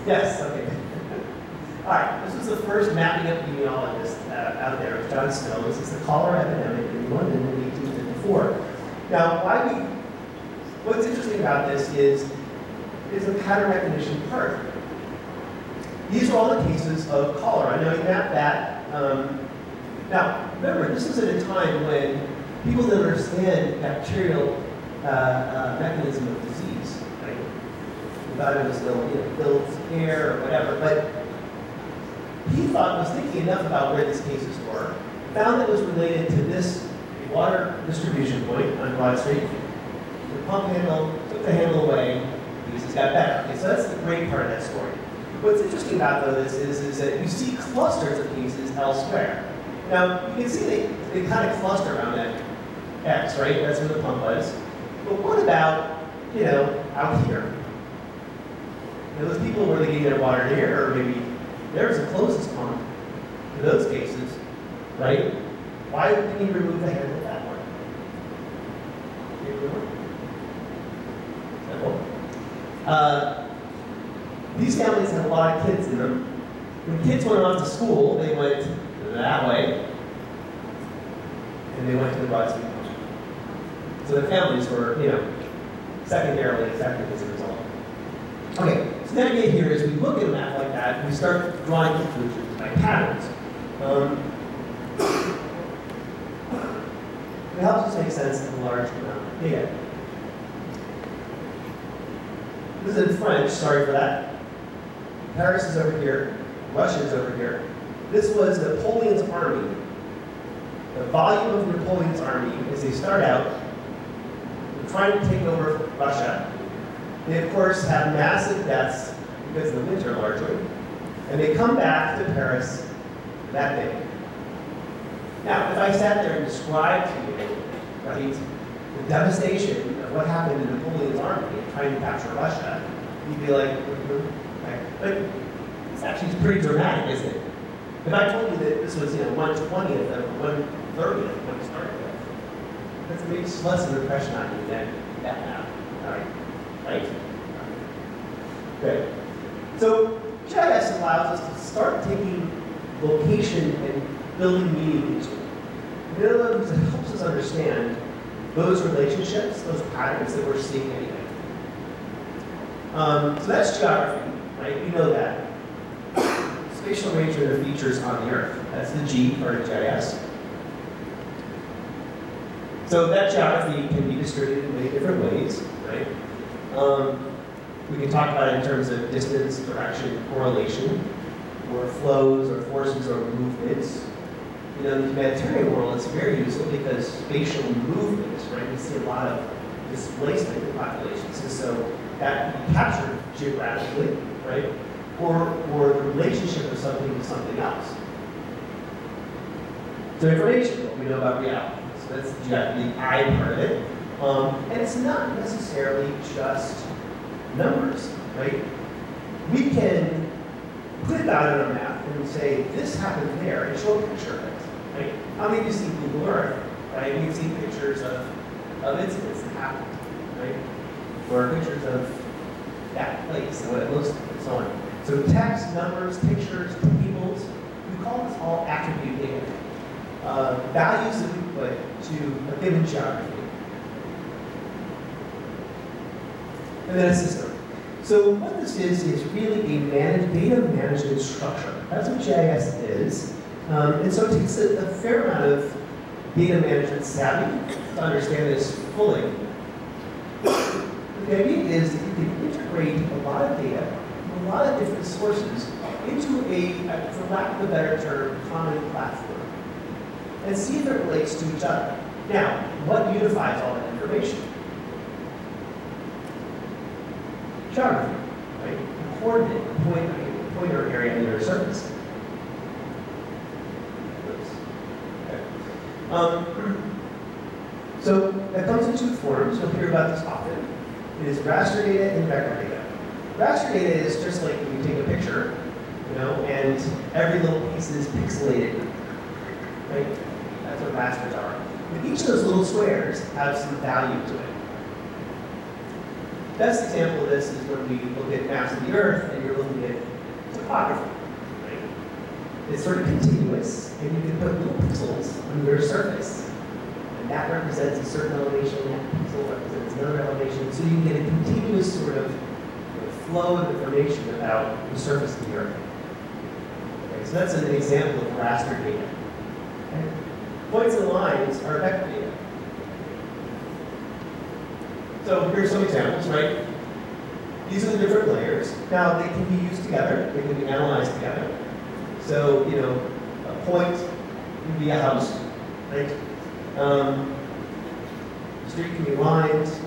Yes, okay. All right, this was the first mapping epidemiologist out there, it was John Snow. This is the cholera epidemic in London in 1854. Now, what's interesting about this is a pattern recognition part. These are all the cases of cholera. Now, you map that. Now, remember, this was at a time when people didn't understand bacterial mechanism of disease, right? We thought it was filled air or whatever, but he was thinking enough about where these cases were, found that it was related to this water distribution point on Broad Street. The pump handle took the handle away, cases got better. Okay, so that's the great part of that story. What's interesting about this is that you see clusters of cases elsewhere. Now, you can see they kind of cluster around that X, right? That's where the pump was. But what about, out here? Those people, were they getting their water here, or maybe there's a closest pump to those cases, right? Why didn't he remove the handle of that one? Simple. These families had a lot of kids in them. When kids went off to school, they went that way, and they went to the Broad Street Pump. So the families were, secondarily affected as a result. Okay, so the idea here is we look at a map like that, and we start drawing conclusions by patterns. It helps us make sense of a large amount of data. This is in French, sorry for that. Paris is over here, Russia is over here. This was Napoleon's army. The volume of Napoleon's army, as they start out, trying to take over Russia. They, of course, have massive deaths because of the winter, largely. And they come back to Paris that day. Now, if I sat there and described to you, right, the devastation of what happened to Napoleon's army trying to capture Russia, you'd be like, okay. But it's actually pretty dramatic, isn't it? If I told you that this was, 1/20th of 1/30th of what it started with, that makes less of an impression on you than that now. All right? Right? Good. So GIS allows us to start taking location and building meaning into it. In other words, it helps us understand those relationships, those patterns that we're seeing anyway. So that's geography, right? We know that. Spatial arrangement of features on the Earth. That's the G part of GIS. So that geography can be distributed in many different ways, right? We can talk about it in terms of distance, direction, correlation, or flows, or forces, or movements. In the humanitarian world, it's very useful because spatial movements, right? We see a lot of displacement in populations, and so that can be captured geographically, right? Or the relationship of something to something else. So information, what we know about reality. So that's the I part of it. And it's not necessarily just numbers, right? We can put it out on a map and say, this happened there, and show a picture of it, right? How many of you see Google Earth, right? We've seen pictures of incidents that happened, right? Or pictures of that place and what it looks like, and so on. So text, numbers, pictures, tables, we call this all attribute data. Values that we put to a given geography. And then a system. So what this is really a data management structure. That's what GIS is. And so it takes a fair amount of data management savvy to understand this fully. The idea is that you can integrate a lot of data from a lot of different sources into a, for lack of a better term, common platform, and see if it relates to each other. Now, what unifies all that information? Geography, right? A coordinate, a pointer area in your surface. Okay. So that comes in two forms. You'll hear about this often. It is raster data and vector data. Raster data is just like when you take a picture, and every little piece is pixelated, right? That's what rasters are. But each of those little squares have some value to it. Best example of this is when we look at maps of the Earth, and you're looking at topography, right? It's sort of continuous, and you can put little pixels on your surface. And that represents a certain elevation, that pixel represents another elevation, so you can get a continuous sort of flow of information about the surface of the Earth. Okay, so that's an example of raster data. Okay? Points and lines are vector data. So here's some examples, right? These are the different layers. Now, they can be used together. They can be analyzed together. So, you know, a point can be a house, right? The street can be lines,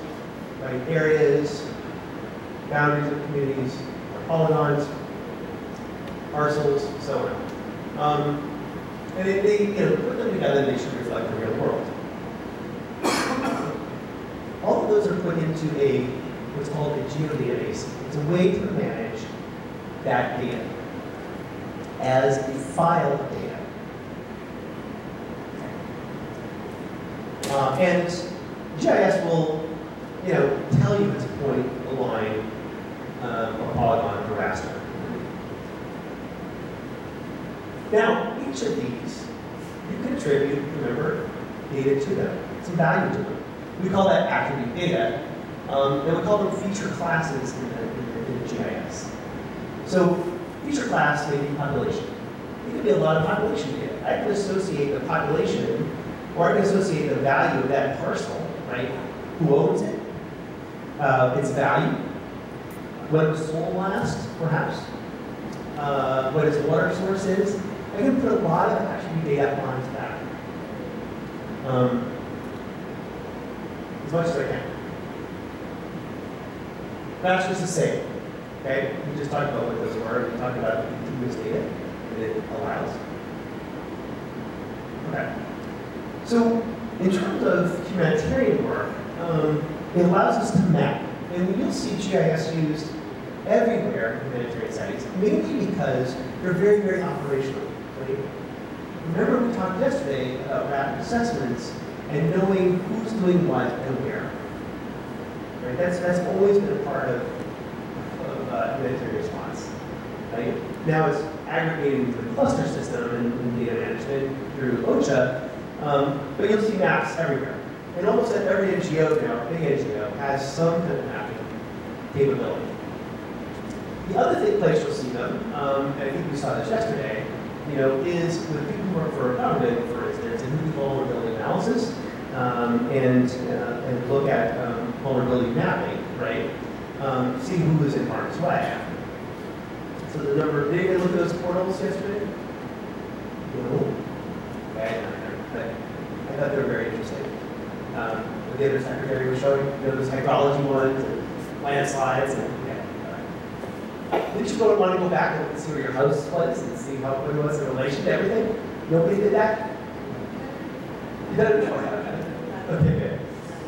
right? Areas, boundaries of communities, polygons, parcels, so on. And they you know, put them together and they should reflect the real world. All of those are put into what's called a geodatabase. It's a way to manage that data as a file of data. And GIS will, you know, tell you it's a point, a line, a polygon, a raster. Now, each of these, you can attribute, remember, data to them, some value to them. We call that attribute data, and we call them feature classes in the GIS. So, feature class may be population. It could be a lot of population data. I can associate the population, or I can associate the value of that parcel, right? Who owns it, its value, when it was sold last, perhaps, what its water source is. I can put a lot of attribute data onto that. As much as I can. That's just the same. Okay? We just talked about what those were. We talked about the continuous data that it allows. Okay. So, in terms of humanitarian work, it allows us to map. And you'll see GIS used everywhere in humanitarian settings, mainly because they're very, very operational. Right? Remember we talked yesterday about rapid assessments and knowing who's doing what and where. Right? That's always been a part of humanitarian response. Right? Now it's aggregated into the cluster system and data management through OSHA, but you'll see maps everywhere. And almost every NGO now, big NGO, has some kind of mapping capability. The other place you'll see them, and I think we saw this yesterday, you know, is with people who work for government, for instance, and who do vulnerability analysis and look at vulnerability mapping, right? See who is in harm's way. So the number, did you look at those portals yesterday? No. Okay, I thought they were very interesting. The other secretary was showing, you know, those hydrology ones and landslides and did you want to go back and see where your house was and see how it was in relation to everything? Nobody did that? You don't know? Okay, good.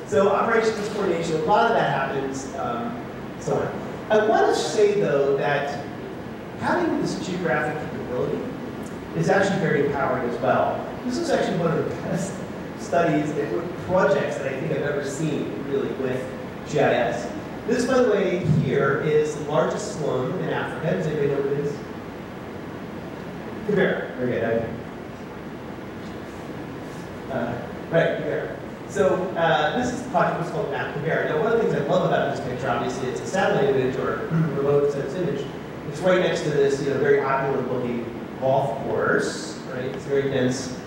So operations coordination, a lot of that happens, so on. I want to say, though, that having this geographic capability is actually very empowering as well. This is actually one of the best studies and projects that I think I've ever seen, really, with GIS. This, by the way, here is the largest slum in Africa. Does anybody know what it is? Kibera. Very good. Right, Kibera. So this is the project that's called Map Kibera. Now, one of the things I love about this picture, obviously, it's a satellite image or remote sense image. It's right next to this, you know, very opulent-looking golf course. Right? It's very dense,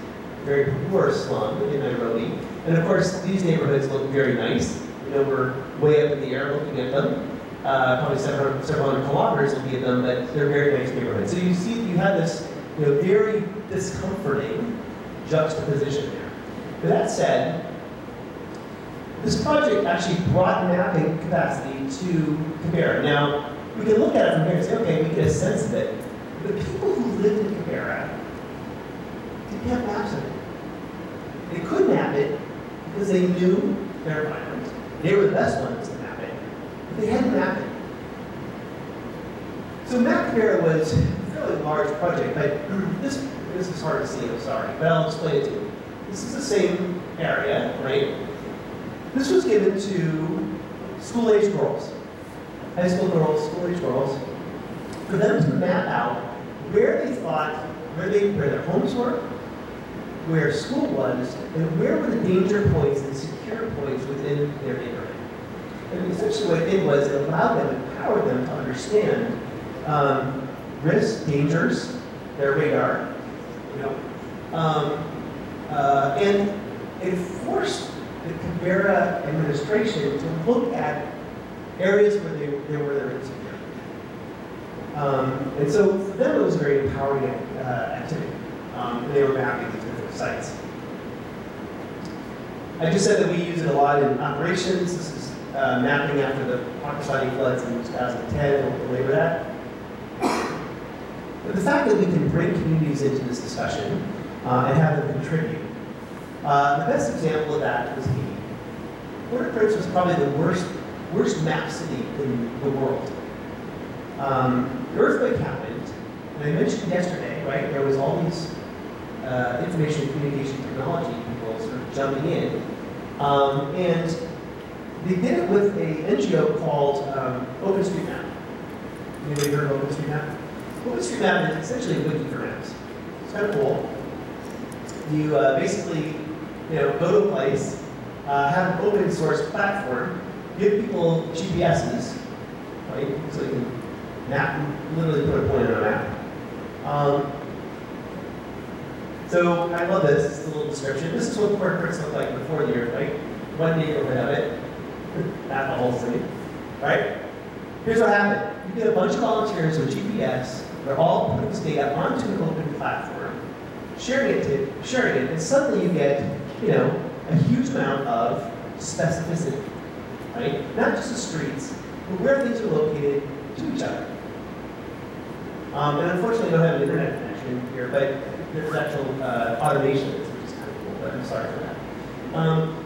very poor slum in Nairobi. And of course, these neighborhoods look very nice. You know, we're way up in the air looking at them, probably several hundred kilometers looking at them, but they're very nice neighborhoods. So you see, you have this, you know, very discomforting juxtaposition there. With that said, this project actually brought mapping capacity to Kibera. Now, we can look at it from here and say, okay, we get a sense of it. The people who lived in Kibera didn't have maps of it. They could map it because they knew their environment. They were the best ones to map it, but they hadn't mapped it. So Map Kibera was a fairly large project, but this is hard to see, I'm sorry, but I'll explain it to you. This is the same area, right? This was given to school-age girls, high school girls, school-age girls, for them to map out where they thought, where their homes were, where school was, and where were the danger points and secure points within their neighborhood. And essentially what it did was it allowed them, empowered them to understand risks, dangers, their radar, and it forced the Canberra administration to look at areas where they were insecure. And so for them it was a very empowering activity. They were mapping these different sites. I just said that we use it a lot in operations. This is mapping after the Pakistani floods in 2010, and we'll belabor that. But the fact that we can bring communities into this discussion and have them contribute. The best example of that was Haiti. Port-au-Prince was probably the worst map city in the world. The earthquake happened, and I mentioned yesterday, right, there was all these information and communication technology people sort of jumping in. And they did it with an NGO called OpenStreetMap. Anybody heard of OpenStreetMap? OpenStreetMap is essentially a wiki for maps. It's kind of cool. You basically, go to a place, have an open source platform, give people GPSs, right? So you can map, literally put a point on a map. So I love this. It's a little description. This is what Port-au-Prince looked like before the earthquake. One neighborhood of it, not the whole city, right? Here's what happened. You get a bunch of volunteers with GPS. They're all putting this data onto an open platform, sharing it, and suddenly you get, a huge amount of specificity, right? Not just the streets, but where things are located to each other. And unfortunately, I don't have an internet connection here, but there's actual automation, which is kind of cool, but I'm sorry for that.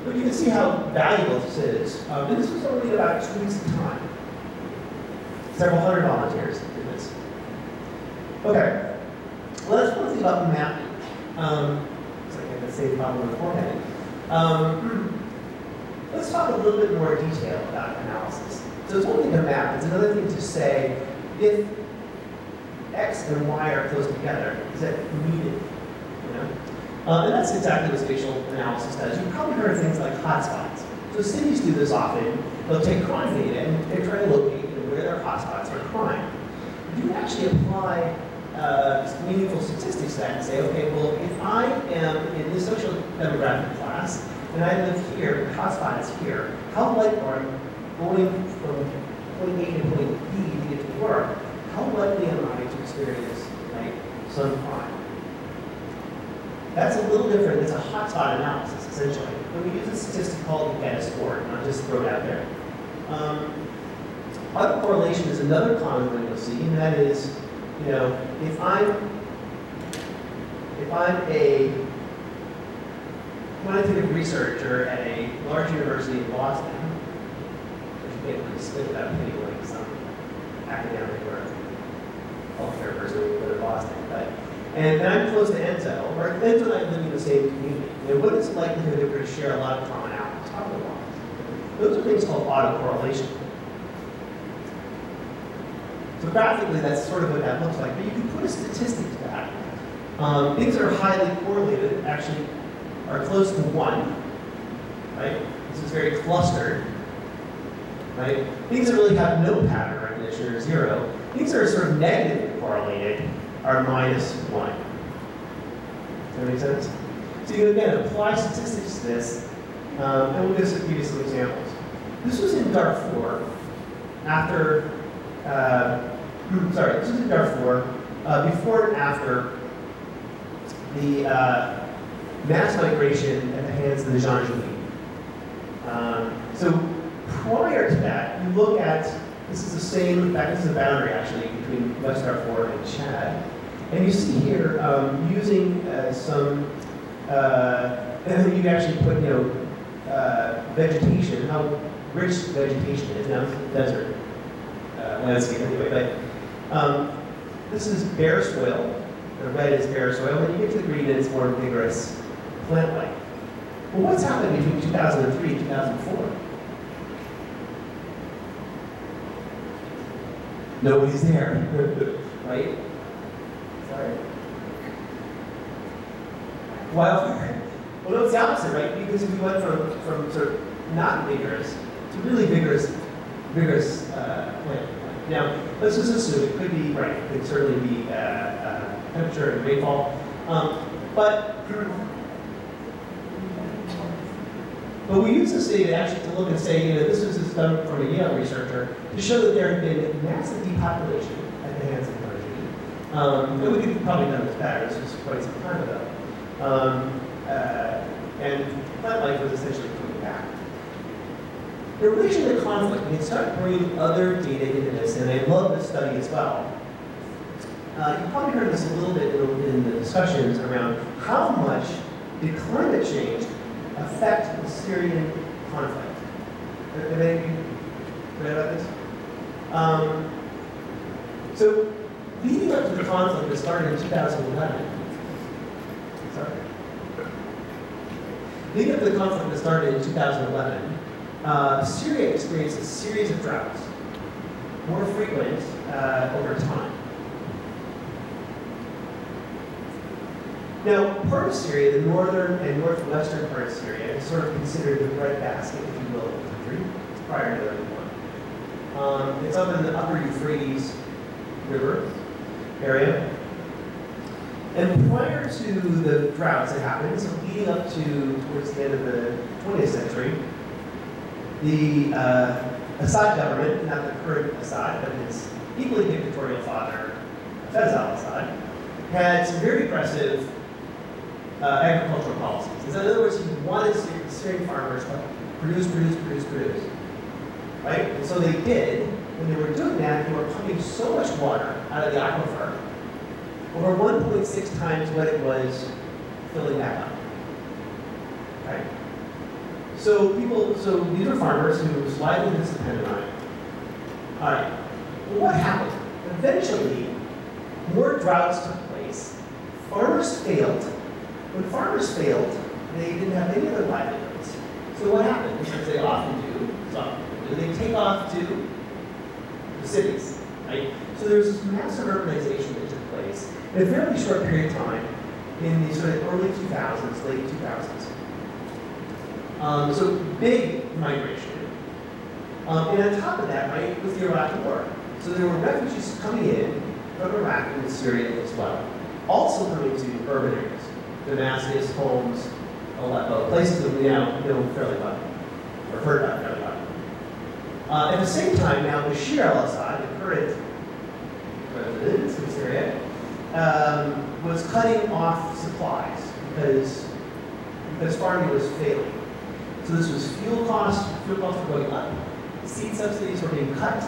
But you can see how valuable this is. And this was only about 2 weeks of time. Several hundred volunteers did this. Okay. Well, that's one thing about mapping. It's like I had the same problem beforehand. Let's talk a little bit more detail about analysis. So it's one thing to map, it's another thing to say if X and Y are close together, is that needed? And that's exactly what spatial analysis does. You've probably heard of things like hotspots. So cities do this often. They'll take crime data and they try to locate where their hotspots are crime. You actually apply meaningful statistics to that and say, okay, well, if I am in this social demographic class and I live here, the hotspot is here, how likely are I going from point A to point B to get to work? How likely am I to experience some crime? That's a little different. It's a hotspot analysis, essentially. When we use a statistic called the GETA score, not just throw it out there. Autocorrelation is another common one you'll see, and that is, if I'm a quantitative researcher at a large university in Boston, which you can't really split without hitting like some academic or healthcare person who would go to Boston, and I'm close to Enzo, or Enzo and I live in the same community. What is the likelihood that we're going to share a lot of commonalities? Top of the line. Those are things called autocorrelation. So graphically, that's sort of what that looks like. But you can put a statistic to that. Things that are highly correlated actually are close to 1, right? This is very clustered, right? Things that really have no pattern recognition are 0. Things that are sort of negatively correlated are -1. Does that make sense? So you can, again, apply statistics to this, and we'll give you some examples. This was in Darfur after, this was in Darfur before and after the mass migration at the hands of the Janjaweed. So prior to that, you look at, this is the same, in fact, this is a boundary actually between West Darfur and Chad. And you see here, using some, you actually put, vegetation, how rich vegetation is. Now, it's a desert landscape anyway, but this is bare soil. The red is bare soil. When you get to the green, it's more vigorous plant life. Well, what's happened between 2003 and 2004? Nobody's there, right? Right? Wildfire. Well, no, it's the opposite, right? Because we went from sort of not vigorous to really vigorous plant. Now, let's just assume it could be, right, it could certainly be temperature and rainfall. But we use this data actually to look and say, this was done from a Yale researcher to show that there had been massive depopulation at the hands of energy. And we could have probably done this better. This was quite some time ago. And plant life was essentially coming back. In relation to conflict, we can start bringing other data into this, and I love this study as well. You probably heard this a little bit in the discussions around how much did climate change affect the Syrian conflict. Have any of you read about this? So, leading up to the conflict that started in 2011, leading up to the conflict that started in 2011, Syria experienced a series of droughts, more frequent over time. Now, part of Syria, the northern and northwestern part of Syria, is sort of considered the breadbasket, if you will, of the country, prior to the war. It's up in the upper Euphrates River area. And prior to the droughts that happened, so leading up to towards the end of the 20th century, the Assad government, not the current Assad, but his equally dictatorial father, Fayez al-Assad, had some very aggressive agricultural policies. In other words, he wanted Syrian farmers to produce. Right? And so they did. When they were doing that, they were pumping so much water out of the aquifer, over 1.6 times what it was filling back up. Right? So these are farmers whose livelihoods depended on it. All right. Well, what happened? Eventually, more droughts took place. Farmers failed. When farmers failed, they didn't have any other livelihoods. So what happened? As they often do, they take off to the cities, right? So there was this massive urbanization that took place in a fairly short period of time in the sort of early 2000s, late 2000s. So big migration. And on top of that, right, was the Iraq War. So there were refugees coming in from Iraq and Syria as well. Also coming to urban areas. Damascus, Homs, Aleppo, places that we now know fairly well, or heard about fairly well. At the same time, now Bashar al-Assad, the current president of Syria, was cutting off supplies because farming was failing. So this was fuel costs were going up, seed subsidies were being cut.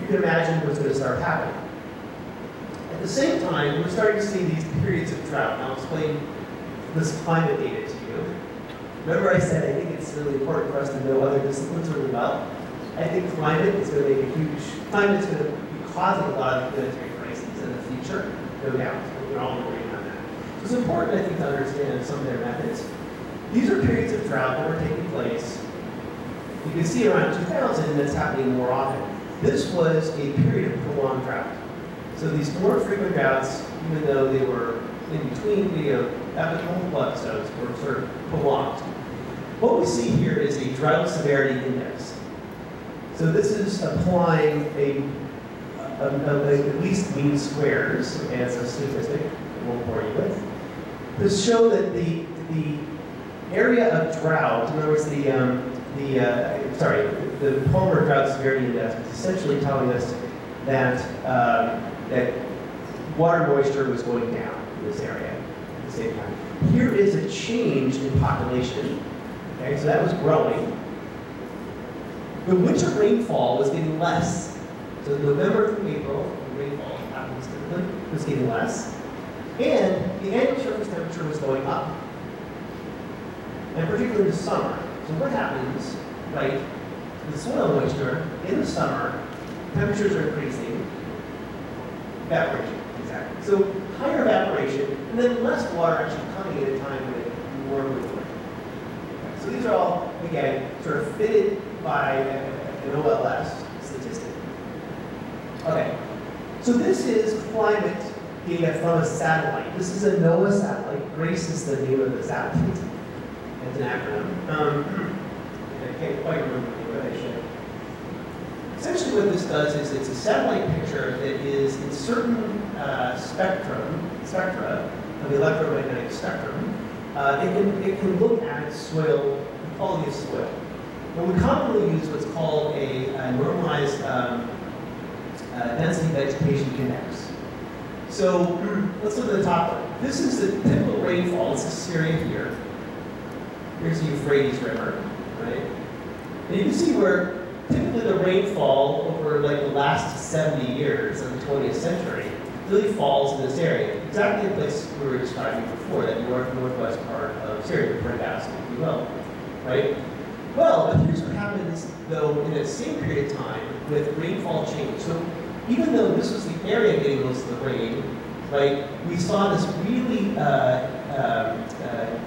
You can imagine what's going to start happening. At the same time, we're starting to see these periods of drought. I'll explain this climate data to you. Remember I said I think it's really important for us to know other disciplines really well. I think climate is going to make climate's going to be causing a lot of planetary crises in the future, no doubt. We're all agreeing on that. So it's important, I think, to understand some of their methods. These are periods of drought that were taking place. You can see around 2000 that's happening more often. This was a period of prolonged drought. So these more frequent droughts, even though they were in between epical episodes, were sort of prolonged. What we see here is a drought severity index. So this is applying at least mean squares as a statistic, I won't bore you with, to show that the area of drought, in other words, the Palmer drought severity index is essentially telling us that that water moisture was going down in this area at the same time. Here is a change in population. Okay, so that was growing. The winter rainfall was getting less. So November through April, the rainfall happens typically, was getting less. And the annual surface temperature was going up. And particularly in the summer. So what happens, right, the soil moisture in the summer, temperatures are increasing, evaporation, exactly. So higher evaporation, and then less water actually coming at a time when it's more liquid. So these are all, again, sort of fitted by an OLS statistic. Okay, so this is climate data from a satellite. This is a NOAA satellite. GRACE is the name of the satellite. It's an acronym. I can't quite remember the name, but I should. Essentially what this does is it's a satellite picture that is in certain spectra of the electromagnetic spectrum. It can look at soil, the quality of soil. And we commonly use what's called a normalized density vegetation index. So let's look at the top one. This is the typical rainfall. This is Syria here. Here's the Euphrates River, right? And you can see where typically the rainfall over like the last 70 years of the 20th century really falls in this area. Exactly the place we were describing before, that northwest part of Syria, the Greenough, if you will, right? Well, but here's what happens, though, in that same period of time with rainfall change. So even though this was the area getting most of the rain, right, we saw this really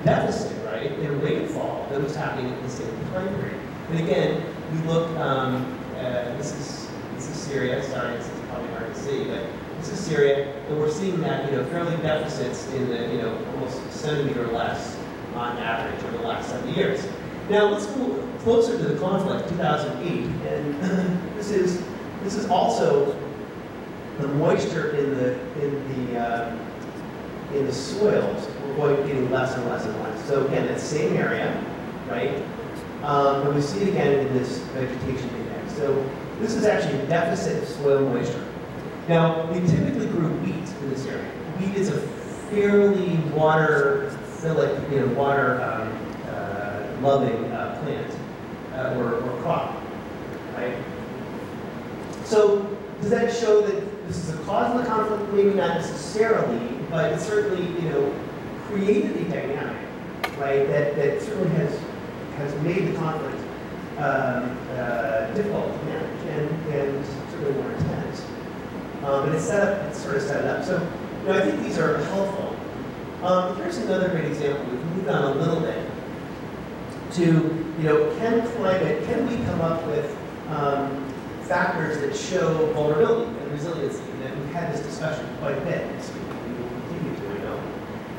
deficit, right, in rainfall that was happening at the same time period. And again, we look, this is Syria, sorry, this is probably hard to see, but this is Syria, and we're seeing that, fairly deficits in the, almost a centimeter or less on average over the last 70 years. Now let's go closer to the conflict, 2008, and this is also the moisture in the soils. We're getting less and less and less. So again, that same area, right? And we see it again in this vegetation index. So this is actually a deficit of soil moisture. Now, we typically grew wheat in this area. Wheat is a fairly water-philic, water-loving plant or crop, right? So does that show that this is a cause of the conflict? Maybe not necessarily, but it certainly, created a dynamic, right? That certainly has made the conflict difficult to manage and certainly more intense. But it's sort of set it up. So, I think these are helpful. Here's another great example. We've moved on a little bit to, can we come up with factors that show vulnerability and resiliency? And we've had this discussion quite a bit this week. We will continue to, I know.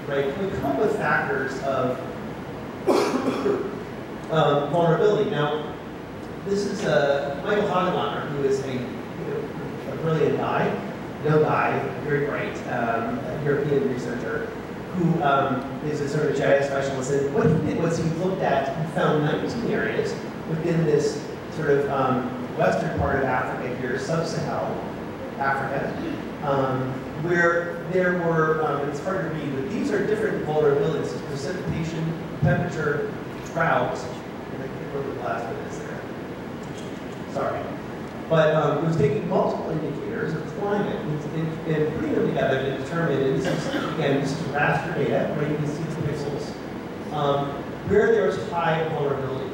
Right? Can we come up with factors of vulnerability? Now, this is Michael Hagelauer, who is a brilliant guy, young guy, very bright, European researcher, who is a sort of GIS specialist. And what he did was he looked at and found 19 areas within this sort of western part of Africa here, sub-Saharan Africa, where there were, it's hard to read, but these are different vulnerabilities: precipitation, temperature, drought, and I can't remember the last one is there. Sorry. But it was taking multiple indicators of climate and putting them together to determine, and this is, again, this is raster data, where you can see the pixels, where there's high vulnerability.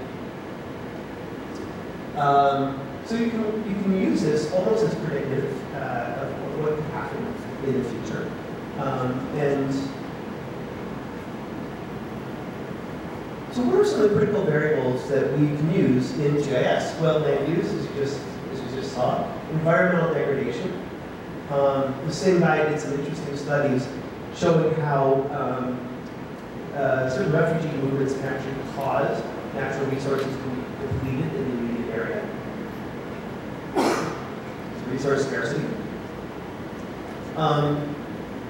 So you can use this almost as predictive of what could happen in the future. So what are some of the critical variables that we can use in GIS? Well, land use, as you just saw, environmental degradation. The same guy did some interesting studies showing how certain refugee movements can actually cause natural resources to be depleted in the immediate area. Resource scarcity.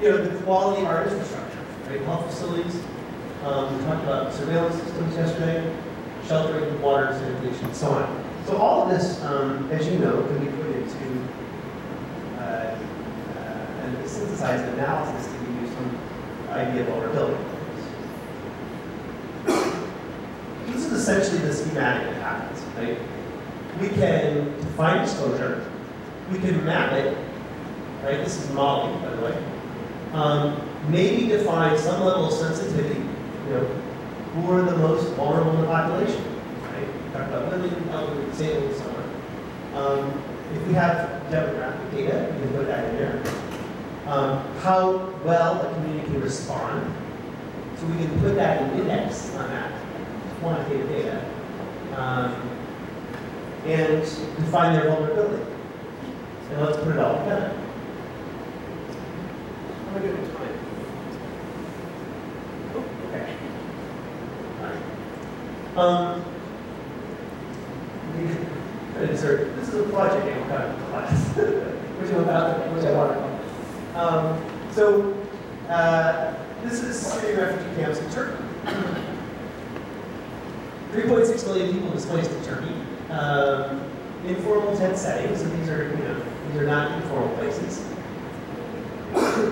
The quality of our infrastructure, right? Health facilities. We talked about surveillance systems yesterday, sheltering, water, sanitation, and so on. So all of this, as you know, can be put into and synthesized analysis to give you some idea of vulnerability. This is essentially the schematic that happens, right? We can define exposure. We can map it, right? This is modeling, by the way. Maybe define some level of sensitivity, who are the most vulnerable in the population, right? We talked about women, elderly, disabled, so on. If we have demographic data, we can put that in there. How well a community can respond. So we can put that in index on that, quantitative data. And define their vulnerability. And let's put it all together. This is a project game kind of class, which I want to call. This is Syrian refugee camps in Turkey. 3.6 million people displaced in Turkey. Informal tent settings, so these are not informal places.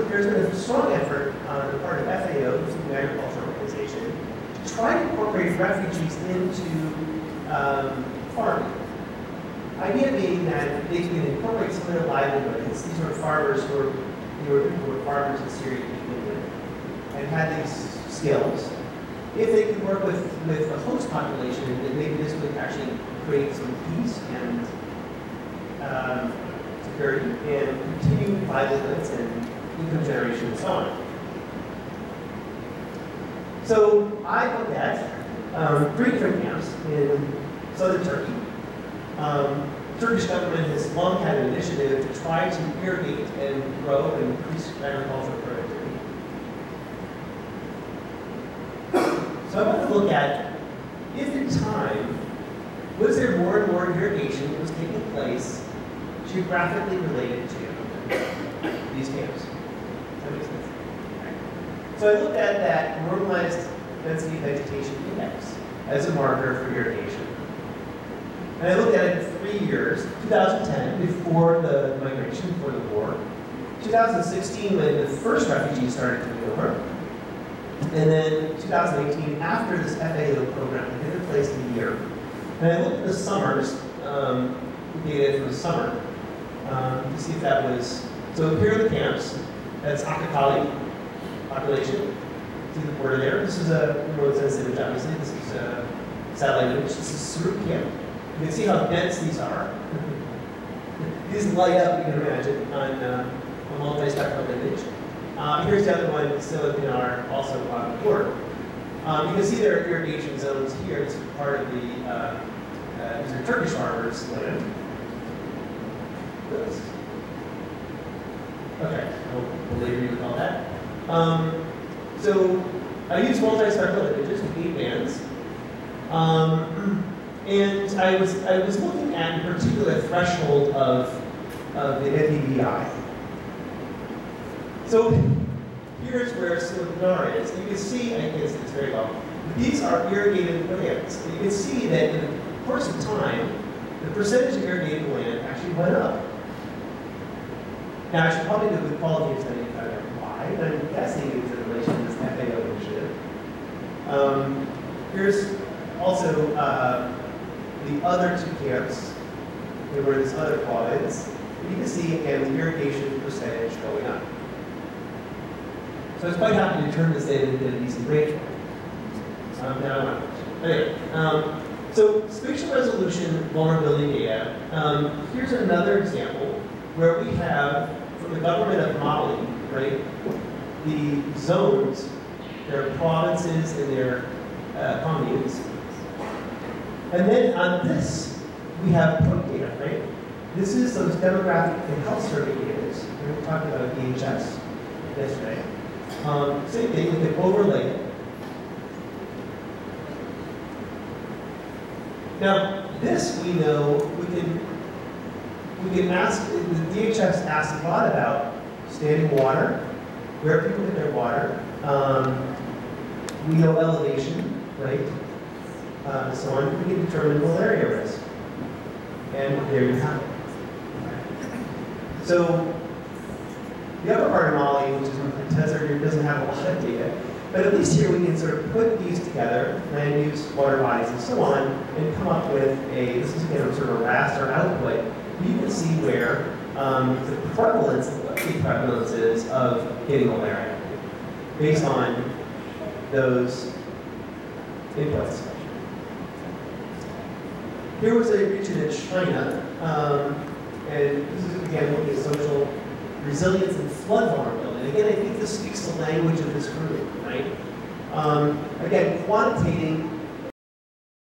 There's been a strong effort on the part of FAO, which is the agricultural organization, to try to incorporate refugees into farming. Idea being that they can incorporate some of their livelihoods. These were farmers who were farmers in Syria and had these skills. If they could work with the host population, then maybe this would actually create some peace and security and continue livelihoods and income generation and so on. So I looked at 3 different camps in southern Turkey. The Turkish government has long had an initiative to try to irrigate and grow and increase agricultural productivity. So I want to look at, if in time, was there more and more irrigation that was taking place geographically related to these camps? Does that make sense? So I looked at that normalized density vegetation index as a marker for irrigation. And I looked at it in 3 years, 2010, before the migration, before the war, 2016, when the first refugees started coming over, and then 2018, after this FAO program had been in place in a year. And I looked at the summers, data from the summer, to see if that was, so here are the camps. That's Akakali population. See the border there? This is a remote sensitive image, obviously. This is a satellite image. This is Suruk camp. You can see how dense these are. These light up, you can imagine, on a multi-spectral image. Here's the other one, Siliconar, also on the board. You can see there are irrigation zones here. This is part of the, these are Turkish farmers' land. Okay, we'll later recall that. So I used multi-spectral images with 8 bands. And I was looking at a particular threshold of the NDVI. So here's where Siliconar is. You can see, I can't see this very well, but these are irrigated lands. You can see that in the course of time, the percentage of irrigated land actually went up. Now I should probably do the qualitative study to find out why, but I'm guessing it's in relation to this FAO initiative. Here's also the other 2 camps. They were in this other province. You can see, again, the irrigation percentage going up. So I was quite happy to turn this in and get a decent rate. Anyway, so spatial resolution vulnerability data. Here's another example where we have, from the government of Mali, right, the zones, their provinces and their communes. And then on this, we have point data, right? This is those demographic and health survey data. We talked about DHS yesterday. Same thing, we can overlay it. Now, this we know we can ask, the DHS asks a lot about standing water, where people get their water. We know elevation, right? So on, we can determine malaria risk. And there you have it. So the upper part of Mali, which is in the desert, doesn't have a lot of data. But at least here we can sort of put these together, land use, water bodies, and so on, and come up with a, this is again sort of a raster output. You can see where the prevalence, the prevalence is of getting malaria based on those inputs. Here was a region in China, and this is again looking at social resilience and flood vulnerability. Again, I think this speaks the language of this group, right? Again, quantitating